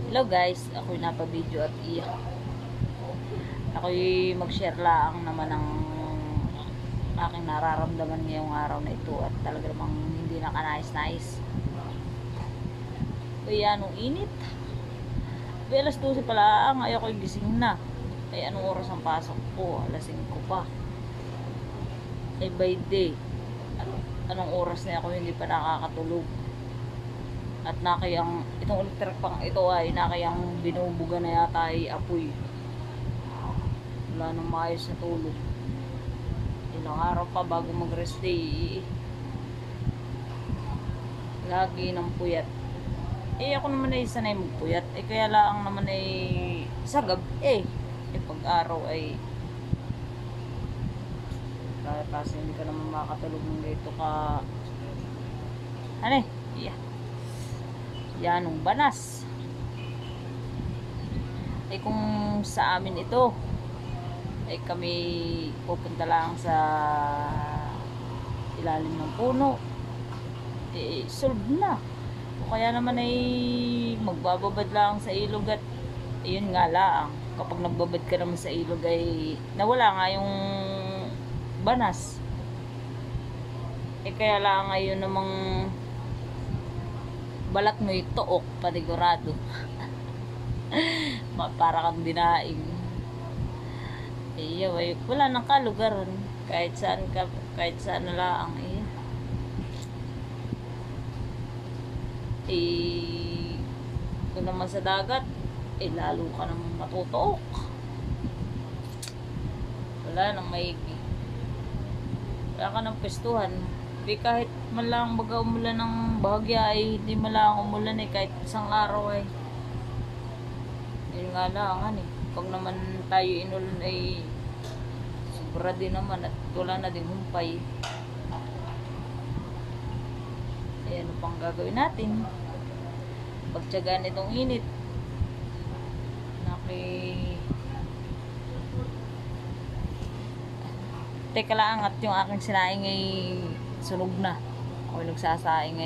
Hello guys, ako'y napa-video at ako'y mag-share lang naman ng aking nararamdaman ngayong araw na ito at talaga namang hindi nakanais-nais. Kaya anong init? Alas 12 pala ang ayaw ko'y gising na. Ay anong oras ang pasok ko? Alas 5 pa. Ay by day. At anong oras na ako hindi pa nakakatulog. At nakayang itong electric pang ito ay nakayang binubuga na yata ay apoy. Wala nang maayos na tulog. Ilang araw pa bago mag rest day. Lagi ng puyat. Ako naman ay sanay magpuyat. Kaya lang naman ay sagab pag-araw ay kasi hindi ka naman makatulog ng dito ka yanong banas. Kung sa amin ito kami pupunta lang sa ilalim ng puno, solve na. O kaya naman ay magbababad lang sa ilog at yun nga lang, kapag nagbabad ka naman sa ilog ay nawala nga yung banas. Kaya lang ngayon namang balat mo itook panigurado. Para kang dinaing. Wala nang kalugaran kahit saan na lang. Kung naman sa dagat lalo ka nang matutok. Wala nang maigi, wala ka nang pestuhan. Kahit malang baga umulan ng bahagya hindi malang umulan kahit isang araw yun nga lang pag naman tayo inulan sobra din naman at wala na din humpay. Ano pang gagawin natin? Pagtyagaan itong init. Teka lang at yung aking sinaing sunog na. Ako nagsasaing